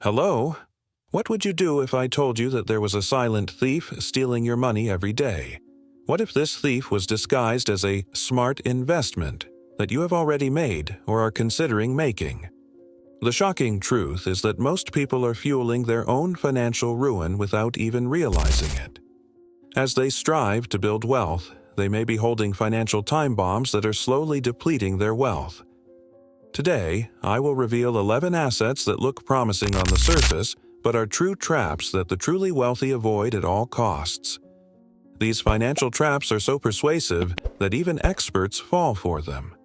Hello? What would you do if I told you that there was a silent thief stealing your money every day? What if this thief was disguised as a smart investment that you have already made or are considering making? The shocking truth is that most people are fueling their own financial ruin without even realizing it. As they strive to build wealth, they may be holding financial time bombs that are slowly depleting their wealth. Today, I will reveal 11 assets that look promising on the surface but are true traps that the truly wealthy avoid at all costs. These financial traps are so persuasive that even experts fall for them.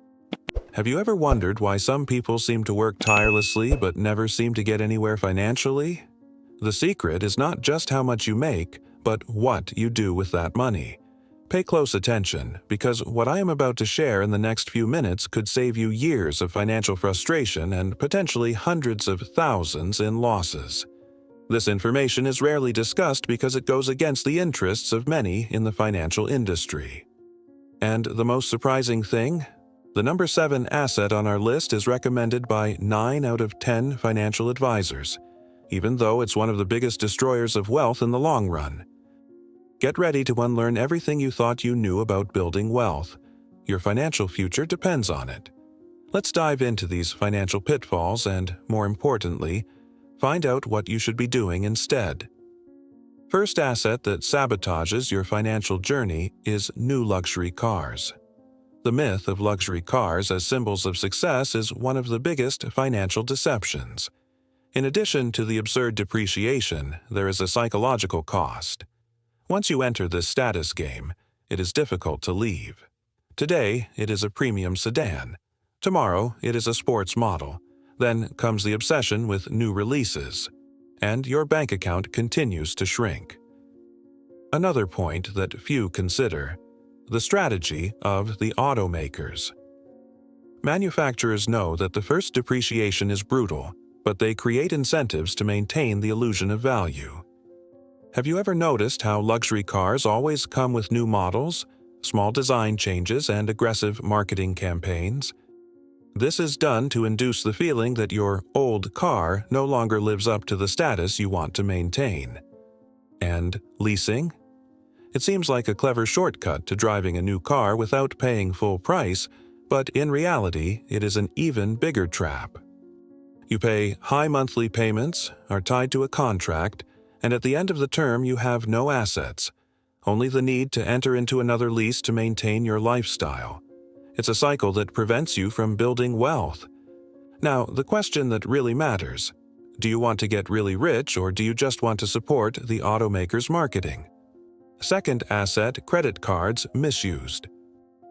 Have you ever wondered why some people seem to work tirelessly but never seem to get anywhere financially? The secret is not just how much you make, but what you do with that money. Pay close attention, because what I am about to share in the next few minutes could save you years of financial frustration and potentially hundreds of thousands in losses. This information is rarely discussed because it goes against the interests of many in the financial industry. And the most surprising thing? The number 7 asset on our list is recommended by 9 out of 10 financial advisors, even though it's one of the biggest destroyers of wealth in the long run. Get ready to unlearn everything you thought you knew about building wealth. Your financial future depends on it. Let's dive into these financial pitfalls and, more importantly, find out what you should be doing instead. First asset that sabotages your financial journey is new luxury cars. The myth of luxury cars as symbols of success is one of the biggest financial deceptions. In addition to the absurd depreciation, there is a psychological cost. Once you enter this status game, it is difficult to leave. Today, it is a premium sedan. Tomorrow, it is a sports model. Then comes the obsession with new releases, and your bank account continues to shrink. Another point that few consider: the strategy of the automakers. Manufacturers know that the first depreciation is brutal, but they create incentives to maintain the illusion of value. Have you ever noticed how luxury cars always come with new models, small design changes, and aggressive marketing campaigns? This is done to induce the feeling that your old car no longer lives up to the status you want to maintain. And leasing? It seems like a clever shortcut to driving a new car without paying full price, but in reality, it is an even bigger trap. You pay high monthly payments, are tied to a contract, and at the end of the term you have no assets, only the need to enter into another lease to maintain your lifestyle. It's a cycle that prevents you from building wealth. Now, the question that really matters: do you want to get really rich, or do you just want to support the automaker's marketing? Second asset, credit cards misused.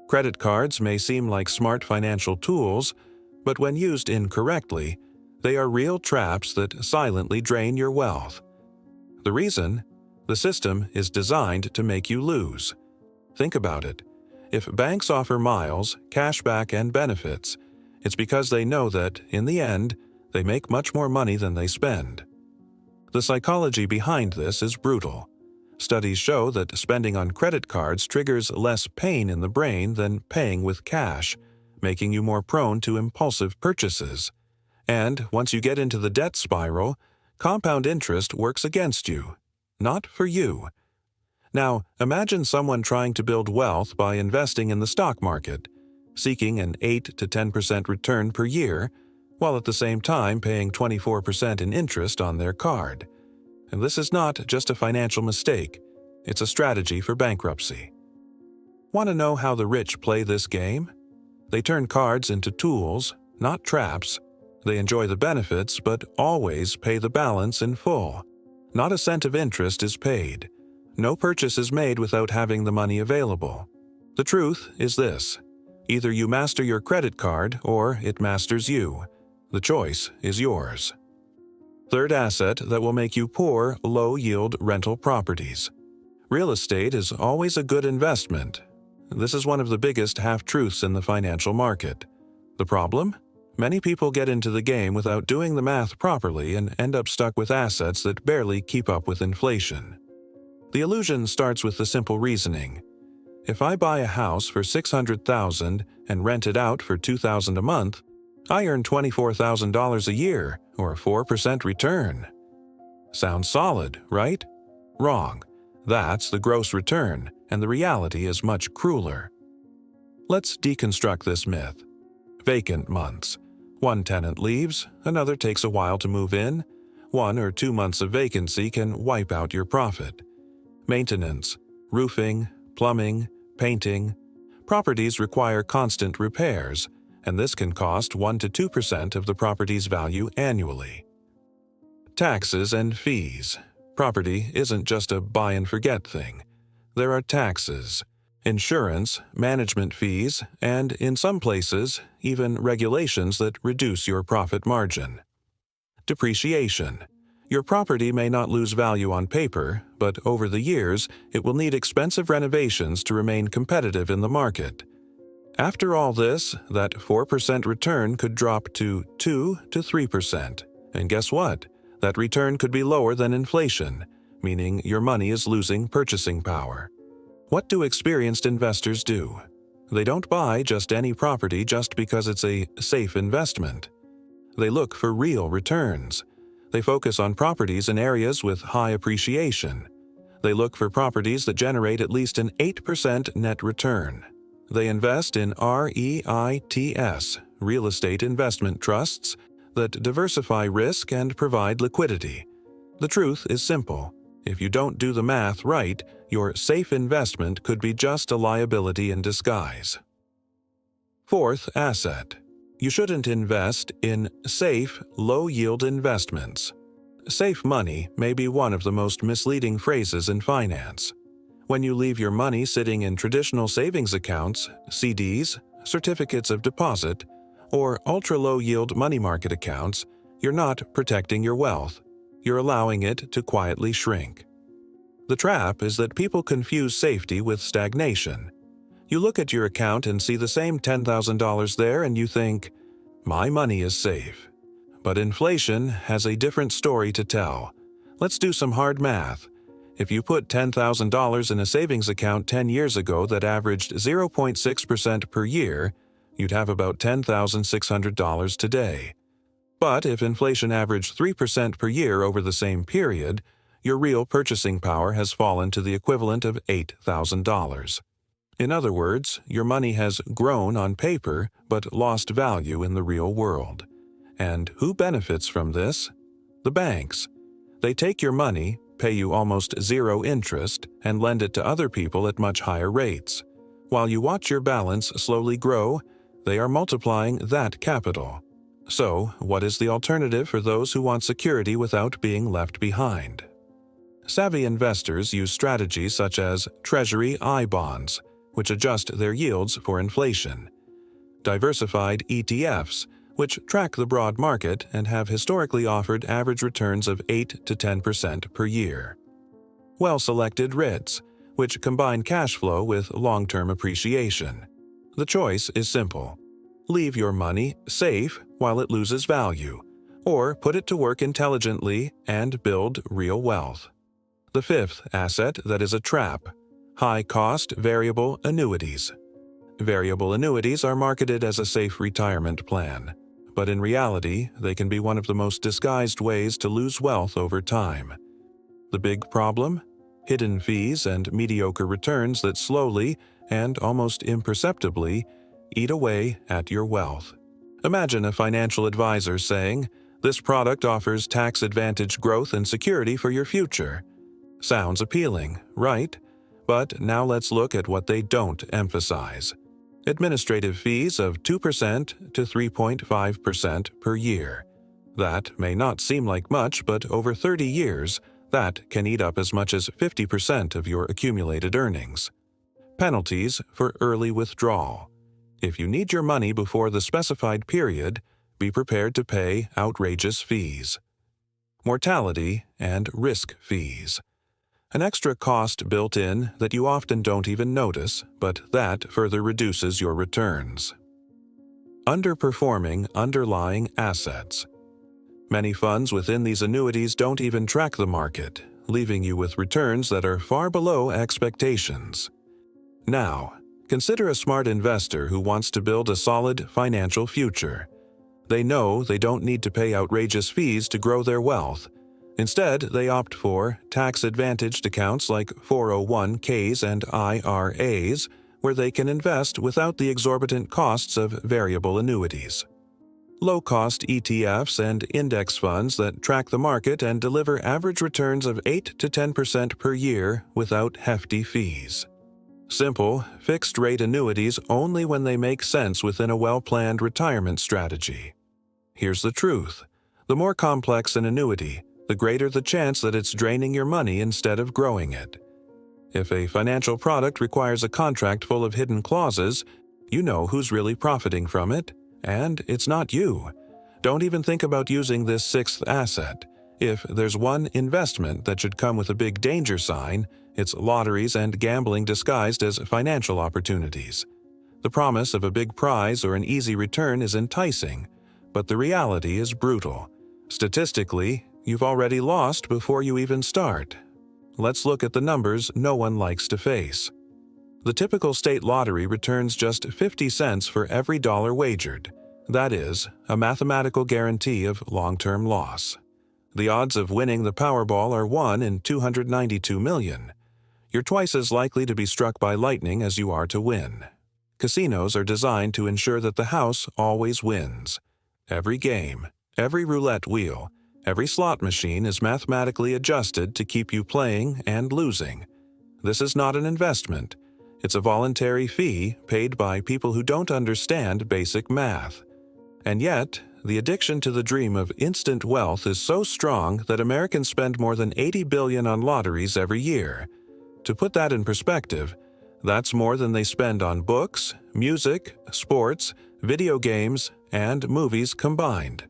Credit cards may seem like smart financial tools, but when used incorrectly, they are real traps that silently drain your wealth. The reason? The system is designed to make you lose. Think about it. If banks offer miles, cashback, and benefits, it's because they know that, in the end, they make much more money than they spend. The psychology behind this is brutal. Studies show that spending on credit cards triggers less pain in the brain than paying with cash, making you more prone to impulsive purchases. And once you get into the debt spiral, compound interest works against you, not for you. Now, imagine someone trying to build wealth by investing in the stock market, seeking an 8 to 10% return per year, while at the same time paying 24% in interest on their card. And this is not just a financial mistake, it's a strategy for bankruptcy. Want to know how the rich play this game? They turn cards into tools, not traps. They enjoy the benefits, but always pay the balance in full. Not a cent of interest is paid. No purchase is made without having the money available. The truth is this: either you master your credit card or it masters you. The choice is yours. Third asset that will make you poor: low-yield rental properties. Real estate is always a good investment. This is one of the biggest half-truths in the financial market. The problem? Many people get into the game without doing the math properly and end up stuck with assets that barely keep up with inflation. The illusion starts with the simple reasoning: if I buy a house for $600,000 and rent it out for $2,000 a month, I earn $24,000 a year, or a 4% return. Sounds solid, right? Wrong. That's the gross return, and the reality is much crueler. Let's deconstruct this myth. Vacant months. One tenant leaves, another takes a while to move in. 1 or 2 months of vacancy can wipe out your profit. Maintenance, roofing, plumbing, painting. Properties require constant repairs, and this can cost 1 to 2% of the property's value annually. Taxes and fees. Property isn't just a buy-and-forget thing. There are taxes, insurance, management fees, and, in some places, even regulations that reduce your profit margin. Depreciation. Your property may not lose value on paper, but over the years, it will need expensive renovations to remain competitive in the market. After all this, that 4% return could drop to 2 to 3%. And guess what? That return could be lower than inflation, meaning your money is losing purchasing power. What do experienced investors do? They don't buy just any property just because it's a safe investment. They look for real returns. They focus on properties in areas with high appreciation. They look for properties that generate at least an 8% net return. They invest in REITs, real estate investment trusts, that diversify risk and provide liquidity. The truth is simple. If you don't do the math right, your safe investment could be just a liability in disguise. Fourth asset. You shouldn't invest in safe, low-yield investments. Safe money may be one of the most misleading phrases in finance. When you leave your money sitting in traditional savings accounts, CDs, certificates of deposit, or ultra-low-yield money market accounts, you're not protecting your wealth. You're allowing it to quietly shrink. The trap is that people confuse safety with stagnation. You look at your account and see the same $10,000 there and you think, "My money is safe." But inflation has a different story to tell. Let's do some hard math. If you put $10,000 in a savings account 10 years ago that averaged 0.6% per year, you'd have about $10,600 today. But if inflation averaged 3% per year over the same period, your real purchasing power has fallen to the equivalent of $8,000. In other words, your money has grown on paper but lost value in the real world. And who benefits from this? The banks. They take your money, pay you almost zero interest, and lend it to other people at much higher rates. While you watch your balance slowly grow, they are multiplying that capital. So, what is the alternative for those who want security without being left behind? Savvy investors use strategies such as Treasury I-bonds, which adjust their yields for inflation; diversified ETFs, which track the broad market and have historically offered average returns of 8 to 10% per year; well-selected REITs, which combine cash flow with long-term appreciation. The choice is simple. Leave your money safe while it loses value, or put it to work intelligently and build real wealth. The fifth asset that is a trap: high-cost variable annuities. Variable annuities are marketed as a safe retirement plan, but in reality, they can be one of the most disguised ways to lose wealth over time. The big problem? Hidden fees and mediocre returns that slowly and almost imperceptibly eat away at your wealth. Imagine a financial advisor saying, "This product offers tax-advantaged growth and security for your future." Sounds appealing, right? But now let's look at what they don't emphasize. Administrative fees of 2% to 3.5% per year. That may not seem like much, but over 30 years, that can eat up as much as 50% of your accumulated earnings. Penalties for early withdrawal. If you need your money before the specified period, be prepared to pay outrageous fees. Mortality and risk fees. An extra cost built in that you often don't even notice, but that further reduces your returns. Underperforming underlying assets. Many funds within these annuities don't even track the market, leaving you with returns that are far below expectations. Now, consider a smart investor who wants to build a solid financial future. They know they don't need to pay outrageous fees to grow their wealth. Instead, they opt for tax-advantaged accounts like 401ks and IRAs, where they can invest without the exorbitant costs of variable annuities. Low-cost ETFs and index funds that track the market and deliver average returns of 8 to 10% per year without hefty fees. Simple, fixed-rate annuities only when they make sense within a well-planned retirement strategy. Here's the truth. The more complex an annuity, the greater the chance that it's draining your money instead of growing it. If a financial product requires a contract full of hidden clauses, you know who's really profiting from it, and it's not you. Don't even think about using this sixth asset. If there's one investment that should come with a big danger sign, it's lotteries and gambling disguised as financial opportunities. The promise of a big prize or an easy return is enticing, but the reality is brutal. Statistically, you've already lost before you even start. Let's look at the numbers no one likes to face. The typical state lottery returns just 50 cents for every dollar wagered. That is, a mathematical guarantee of long-term loss. The odds of winning the Powerball are 1 in 292 million. You're twice as likely to be struck by lightning as you are to win. Casinos are designed to ensure that the house always wins. Every game, every roulette wheel, every slot machine is mathematically adjusted to keep you playing and losing. This is not an investment. It's a voluntary fee paid by people who don't understand basic math. And yet, the addiction to the dream of instant wealth is so strong that Americans spend more than $80 billion on lotteries every year. To put that in perspective, that's more than they spend on books, music, sports, video games, and movies combined.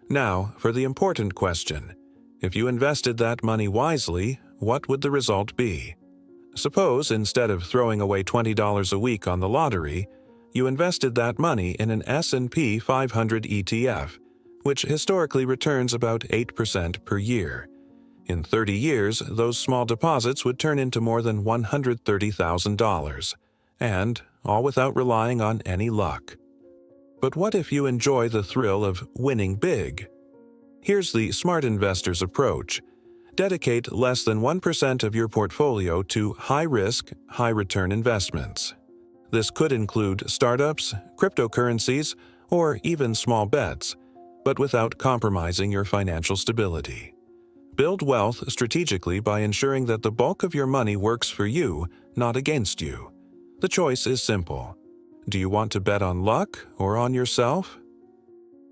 Now, for the important question. If you invested that money wisely, what would the result be? Suppose instead of throwing away $20 a week on the lottery, you invested that money in an S&P 500 ETF, which historically returns about 8% per year. In 30 years, those small deposits would turn into more than $130,000, and all without relying on any luck. But what if you enjoy the thrill of winning big? Here's the smart investor's approach. Dedicate less than 1% of your portfolio to high-risk, high-return investments. This could include startups, cryptocurrencies, or even small bets, but without compromising your financial stability. Build wealth strategically by ensuring that the bulk of your money works for you, not against you. The choice is simple. Do you want to bet on luck or on yourself?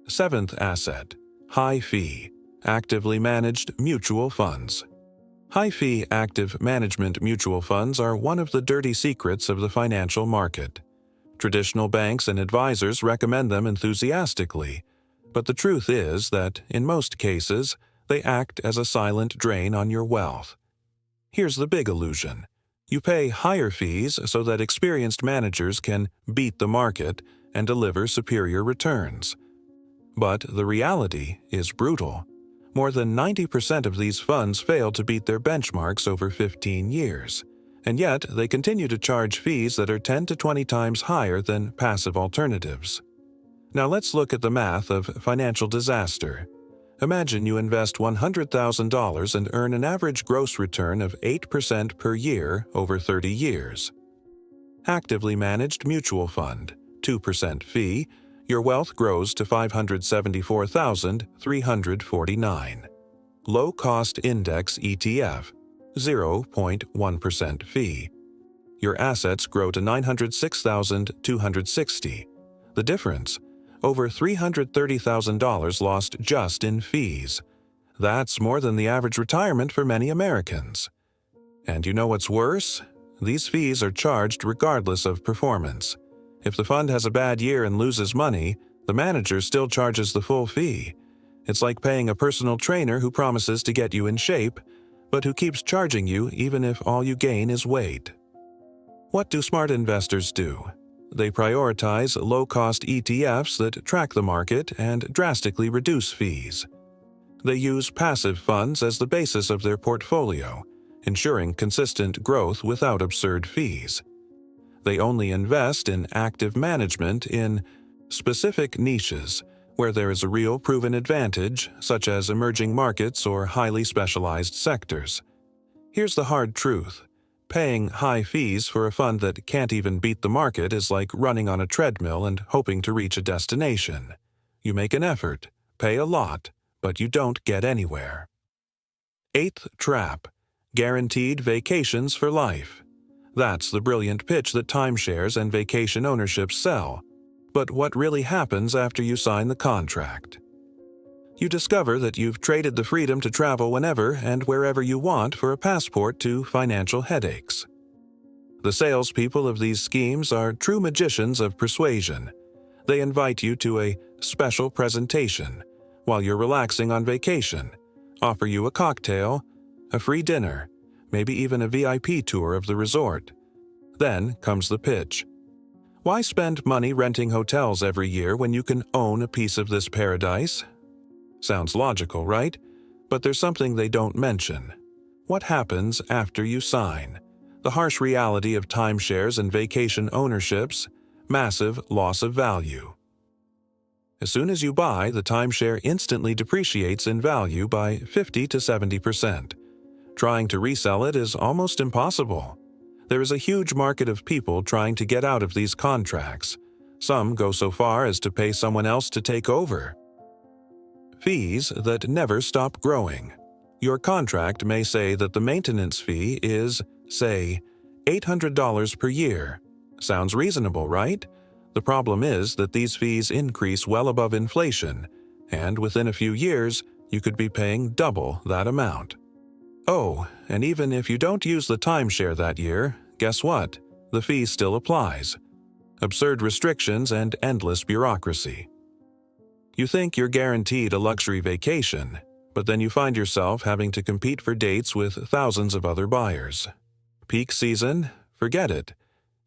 Seventh asset, high-fee, actively managed mutual funds. High-fee active management mutual funds are one of the dirty secrets of the financial market. Traditional banks and advisors recommend them enthusiastically, but the truth is that, in most cases, they act as a silent drain on your wealth. Here's the big illusion. You pay higher fees so that experienced managers can beat the market and deliver superior returns. But the reality is brutal. More than 90% of these funds fail to beat their benchmarks over 15 years, and yet they continue to charge fees that are 10 to 20 times higher than passive alternatives. Now let's look at the math of financial disaster. Imagine you invest $100,000 and earn an average gross return of 8% per year over 30 years. Actively managed mutual fund, 2% fee, your wealth grows to $574,349. Low-cost index ETF, 0.1% fee. Your assets grow to $906,260. The difference? Over $330,000 lost just in fees. That's more than the average retirement for many Americans. And you know what's worse? These fees are charged regardless of performance. If the fund has a bad year and loses money, the manager still charges the full fee. It's like paying a personal trainer who promises to get you in shape, but who keeps charging you even if all you gain is weight. What do smart investors do? They prioritize low-cost ETFs that track the market and drastically reduce fees. They use passive funds as the basis of their portfolio, ensuring consistent growth without absurd fees. They only invest in active management in specific niches where there is a real proven advantage, such as emerging markets or highly specialized sectors. Here's the hard truth. Paying high fees for a fund that can't even beat the market is like running on a treadmill and hoping to reach a destination. You make an effort, pay a lot, but you don't get anywhere. 8th trap: guaranteed vacations for life. That's the brilliant pitch that timeshares and vacation ownership sell. But what really happens after you sign the contract? You discover that you've traded the freedom to travel whenever and wherever you want for a passport to financial headaches. The salespeople of these schemes are true magicians of persuasion. They invite you to a special presentation while you're relaxing on vacation, offer you a cocktail, a free dinner, maybe even a VIP tour of the resort. Then comes the pitch. Why spend money renting hotels every year when you can own a piece of this paradise? Sounds logical, right? But there's something they don't mention. What happens after you sign? The harsh reality of timeshares and vacation ownerships: massive loss of value. As soon as you buy, the timeshare instantly depreciates in value by 50 to 70%. Trying to resell it is almost impossible. There is a huge market of people trying to get out of these contracts. Some go so far as to pay someone else to take over. Fees that never stop growing. Your contract may say that the maintenance fee is, say, $800 per year. Sounds reasonable, right? The problem is that these fees increase well above inflation, and within a few years, you could be paying double that amount. Oh, and even if you don't use the timeshare that year, guess what? The fee still applies. Absurd restrictions and endless bureaucracy. You think you're guaranteed a luxury vacation, but then you find yourself having to compete for dates with thousands of other buyers. Peak season? Forget it.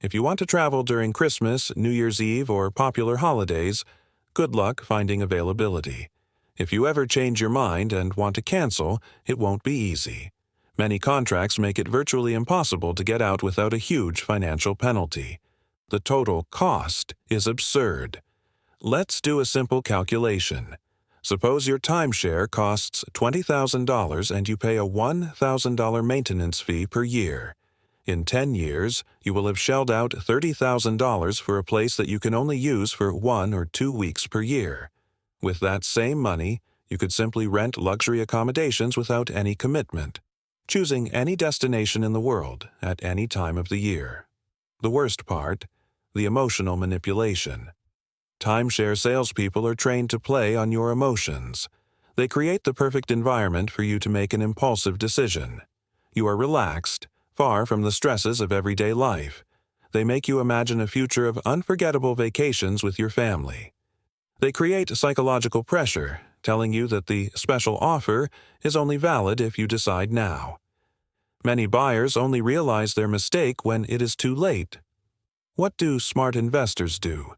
If you want to travel during Christmas, New Year's Eve, or popular holidays, good luck finding availability. If you ever change your mind and want to cancel, it won't be easy. Many contracts make it virtually impossible to get out without a huge financial penalty. The total cost is absurd. Let's do a simple calculation. Suppose your timeshare costs $20,000 and you pay a $1,000 maintenance fee per year. In 10 years, you will have shelled out $30,000 for a place that you can only use for 1 or 2 weeks per year. With that same money, you could simply rent luxury accommodations without any commitment, choosing any destination in the world at any time of the year. The worst part: the emotional manipulation. Timeshare salespeople are trained to play on your emotions. They create the perfect environment for you to make an impulsive decision. You are relaxed, far from the stresses of everyday life. They make you imagine a future of unforgettable vacations with your family. They create psychological pressure, telling you that the special offer is only valid if you decide now. Many buyers only realize their mistake when it is too late. What do smart investors do?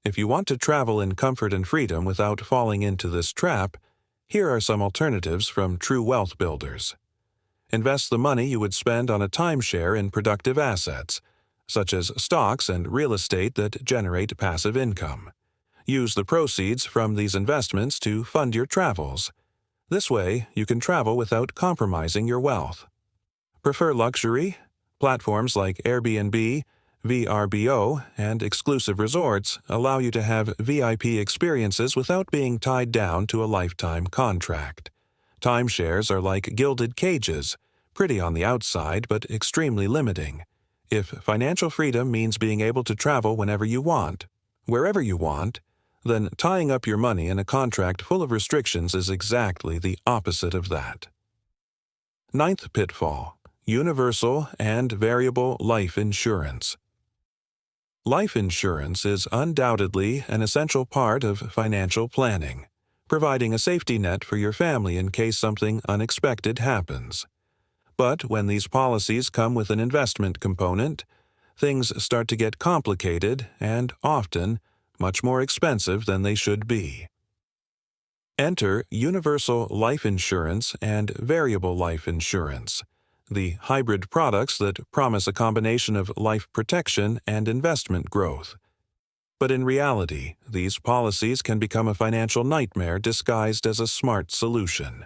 If you want to travel in comfort and freedom without falling into this trap, here are some alternatives from true wealth builders. Invest the money you would spend on a timeshare in productive assets, such as stocks and real estate that generate passive income. Use the proceeds from these investments to fund your travels. This way, you can travel without compromising your wealth. Prefer luxury? Platforms like Airbnb, VRBO, and exclusive resorts allow you to have VIP experiences without being tied down to a lifetime contract. Timeshares are like gilded cages, pretty on the outside but extremely limiting. If financial freedom means being able to travel whenever you want, wherever you want, then tying up your money in a contract full of restrictions is exactly the opposite of that. 9th pitfall: universal and variable life insurance. Life insurance is undoubtedly an essential part of financial planning, providing a safety net for your family in case something unexpected happens. But when these policies come with an investment component, things start to get complicated and often much more expensive than they should be. Enter universal life insurance and variable life insurance, the hybrid products that promise a combination of life protection and investment growth. But in reality, these policies can become a financial nightmare disguised as a smart solution.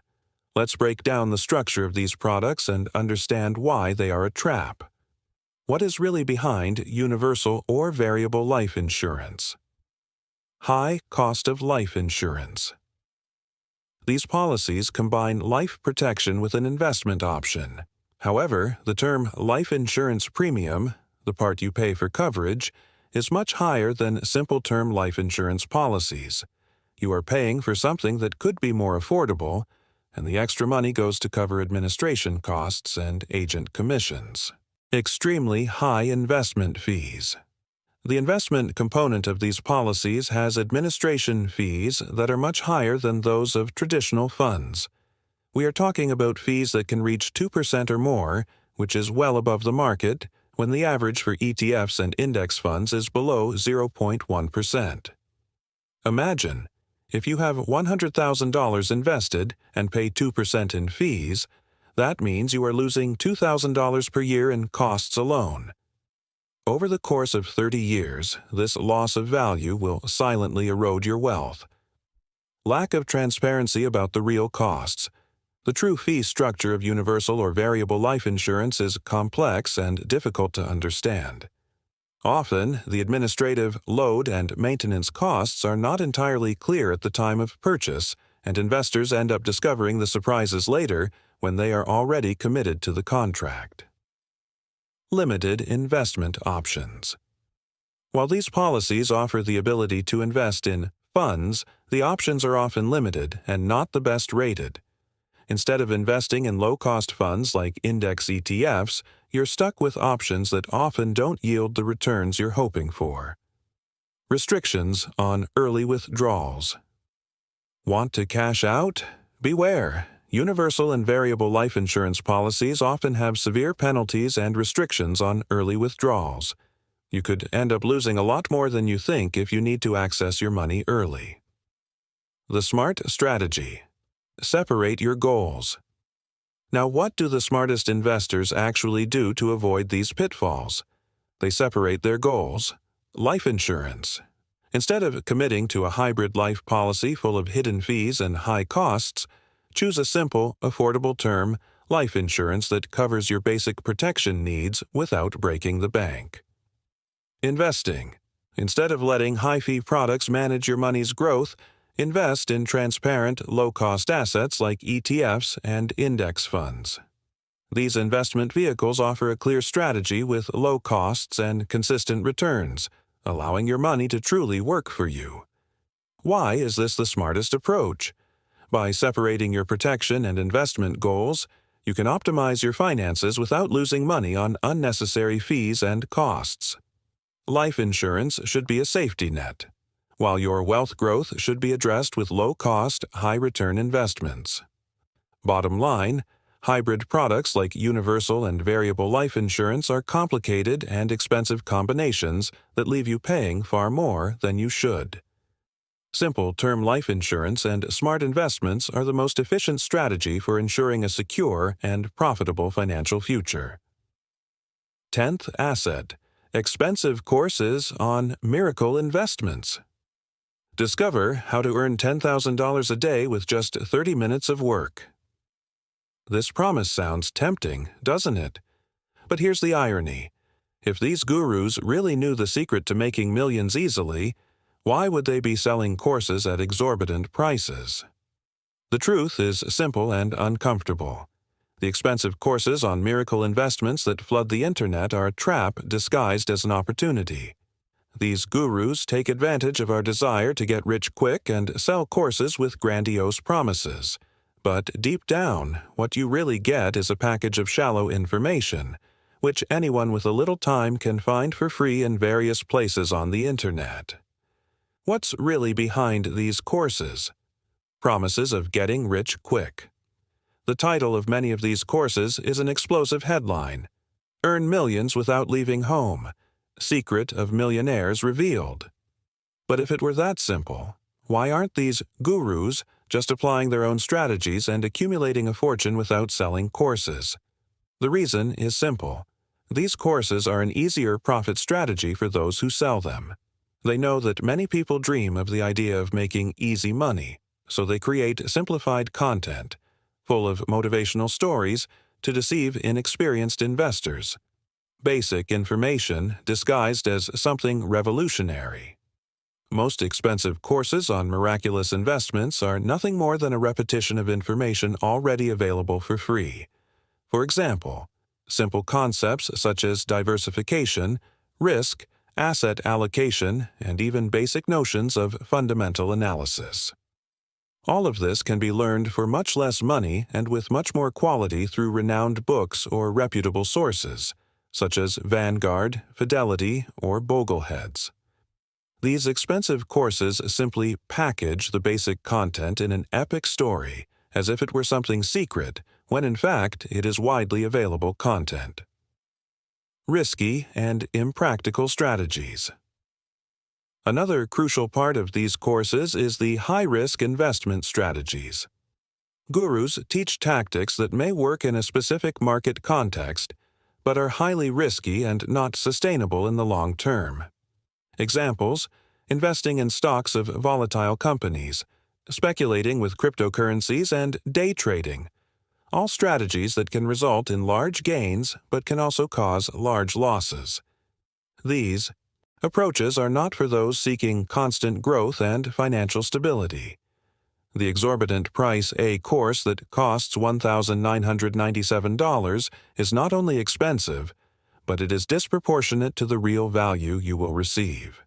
Let's break down the structure of these products and understand why they are a trap. What is really behind universal or variable life insurance? High cost of life insurance. These policies combine life protection with an investment option. However, the term life insurance premium, the part you pay for coverage, is much higher than simple term life insurance policies. You are paying for something that could be more affordable, and the extra money goes to cover administration costs and agent commissions. Extremely high investment fees. The investment component of these policies has administration fees that are much higher than those of traditional funds. We are talking about fees that can reach 2% or more, which is well above the market, when the average for ETFs and index funds is below 0.1%. Imagine, if you have $100,000 invested and pay 2% in fees, that means you are losing $2,000 per year in costs alone. Over the course of 30 years, this loss of value will silently erode your wealth. Lack of transparency about the real costs. The true fee structure of universal or variable life insurance is complex and difficult to understand. Often, the administrative load and maintenance costs are not entirely clear at the time of purchase, and investors end up discovering the surprises later when they are already committed to the contract. Limited investment options. While these policies offer the ability to invest in funds, the options are often limited and not the best rated. Instead of investing in low-cost funds like index ETFs, you're stuck with options that often don't yield the returns you're hoping for. Restrictions on early withdrawals. Want to cash out? Beware! Universal and variable life insurance policies often have severe penalties and restrictions on early withdrawals. You could end up losing a lot more than you think if you need to access your money early. The smart strategy. Separate your goals. Now, what do the smartest investors actually do to avoid these pitfalls? They separate their goals. Life insurance. Instead of committing to a hybrid life policy full of hidden fees and high costs, choose a simple, affordable term life insurance that covers your basic protection needs without breaking the bank. Investing. Instead of letting high-fee products manage your money's growth, invest in transparent, low-cost assets like ETFs and index funds. These investment vehicles offer a clear strategy with low costs and consistent returns, allowing your money to truly work for you. Why is this the smartest approach? By separating your protection and investment goals, you can optimize your finances without losing money on unnecessary fees and costs. Life insurance should be a safety net, while your wealth growth should be addressed with low-cost, high-return investments. Bottom line, hybrid products like universal and variable life insurance are complicated and expensive combinations that leave you paying far more than you should. Simple term life insurance and smart investments are the most efficient strategy for ensuring a secure and profitable financial future. 10th asset. Expensive courses on miracle investments. Discover how to earn $10,000 a day with just 30 minutes of work. This promise sounds tempting, doesn't it? But here's the irony. If these gurus really knew the secret to making millions easily, why would they be selling courses at exorbitant prices? The truth is simple and uncomfortable. The expensive courses on miracle investments that flood the internet are a trap disguised as an opportunity. These gurus take advantage of our desire to get rich quick and sell courses with grandiose promises. But deep down, what you really get is a package of shallow information, which anyone with a little time can find for free in various places on the internet. What's really behind these courses? Promises of getting rich quick. The title of many of these courses is an explosive headline: Earn Millions Without Leaving Home. Secret of Millionaires Revealed. But if it were that simple, why aren't these gurus just applying their own strategies and accumulating a fortune without selling courses? The reason is simple. These courses are an easier profit strategy for those who sell them. They know that many people dream of the idea of making easy money, so they create simplified content, full of motivational stories to deceive inexperienced investors. Basic information disguised as something revolutionary. Most expensive courses on miraculous investments are nothing more than a repetition of information already available for free. For example, simple concepts such as diversification, risk, asset allocation, and even basic notions of fundamental analysis. All of this can be learned for much less money and with much more quality through renowned books or reputable sources, such as Vanguard, Fidelity, or Bogleheads. These expensive courses simply package the basic content in an epic story, as if it were something secret, when in fact it is widely available content. Risky and impractical strategies. Another crucial part of these courses is the high-risk investment strategies. Gurus teach tactics that may work in a specific market context, but are highly risky and not sustainable in the long term. Examples: investing in stocks of volatile companies, speculating with cryptocurrencies, and day trading. All strategies that can result in large gains but can also cause large losses. These approaches are not for those seeking constant growth and financial stability. The exorbitant price A course that costs $1,997 is not only expensive, but it is disproportionate to the real value you will receive.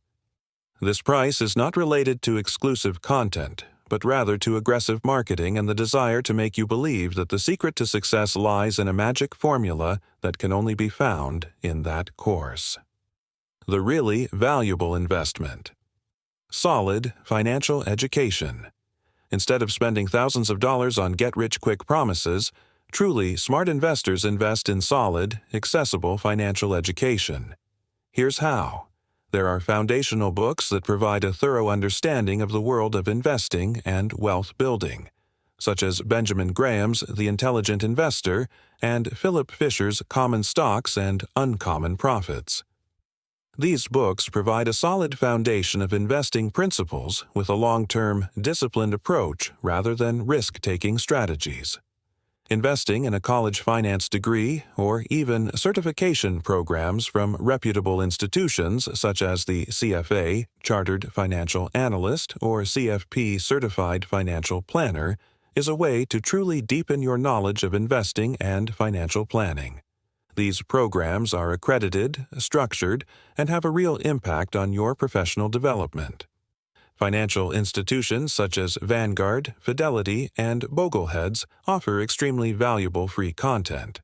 This price is not related to exclusive content, but rather to aggressive marketing and the desire to make you believe that the secret to success lies in a magic formula that can only be found in that course. The really valuable investment. Solid financial education. Instead of spending thousands of dollars on get-rich-quick promises, truly smart investors invest in solid, accessible financial education. Here's how. There are foundational books that provide a thorough understanding of the world of investing and wealth building, such as Benjamin Graham's The Intelligent Investor and Philip Fisher's Common Stocks and Uncommon Profits. These books provide a solid foundation of investing principles with a long-term, disciplined approach rather than risk-taking strategies. Investing in a college finance degree or even certification programs from reputable institutions such as the CFA, Chartered Financial Analyst, or CFP Certified Financial Planner is a way to truly deepen your knowledge of investing and financial planning. These programs are accredited, structured, and have a real impact on your professional development. Financial institutions such as Vanguard, Fidelity, and Bogleheads offer extremely valuable free content.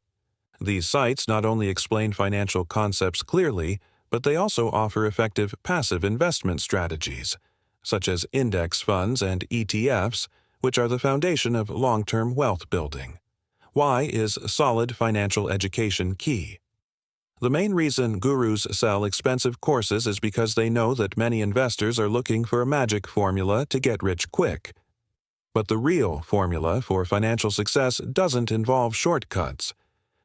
These sites not only explain financial concepts clearly, but they also offer effective passive investment strategies, such as index funds and ETFs, which are the foundation of long-term wealth building. Why is solid financial education key? The main reason gurus sell expensive courses is because they know that many investors are looking for a magic formula to get rich quick. But the real formula for financial success doesn't involve shortcuts.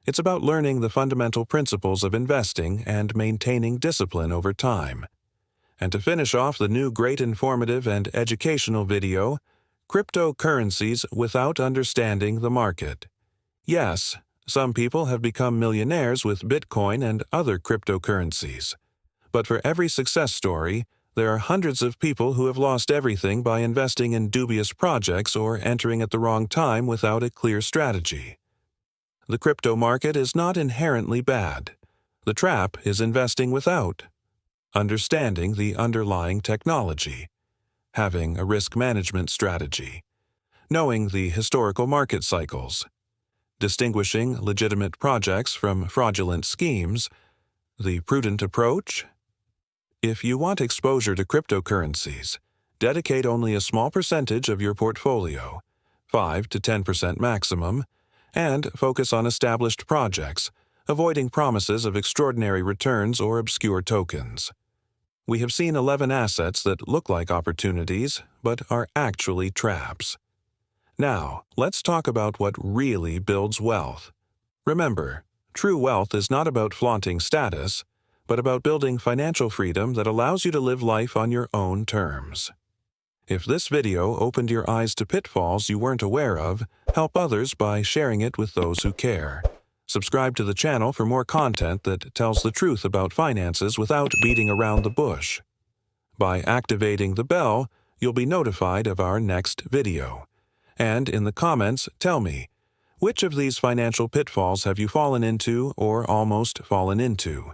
It's about learning the fundamental principles of investing and maintaining discipline over time. And to finish off the new great informative and educational video, cryptocurrencies without understanding the market. Yes, some people have become millionaires with Bitcoin and other cryptocurrencies. But for every success story, there are hundreds of people who have lost everything by investing in dubious projects or entering at the wrong time without a clear strategy. The crypto market is not inherently bad. The trap is investing without understanding the underlying technology, having a risk management strategy, knowing the historical market cycles, distinguishing legitimate projects from fraudulent schemes, the prudent approach. If you want exposure to cryptocurrencies, dedicate only a small percentage of your portfolio, 5 to 10% maximum, and focus on established projects, avoiding promises of extraordinary returns or obscure tokens. We have seen 11 assets that look like opportunities, but are actually traps. Now, let's talk about what really builds wealth. Remember, true wealth is not about flaunting status, but about building financial freedom that allows you to live life on your own terms. If this video opened your eyes to pitfalls you weren't aware of, help others by sharing it with those who care. Subscribe to the channel for more content that tells the truth about finances without beating around the bush. By activating the bell, you'll be notified of our next video. And in the comments, tell me, which of these financial pitfalls have you fallen into or almost fallen into?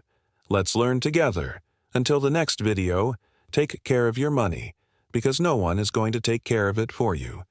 Let's learn together. Until the next video, take care of your money, because no one is going to take care of it for you.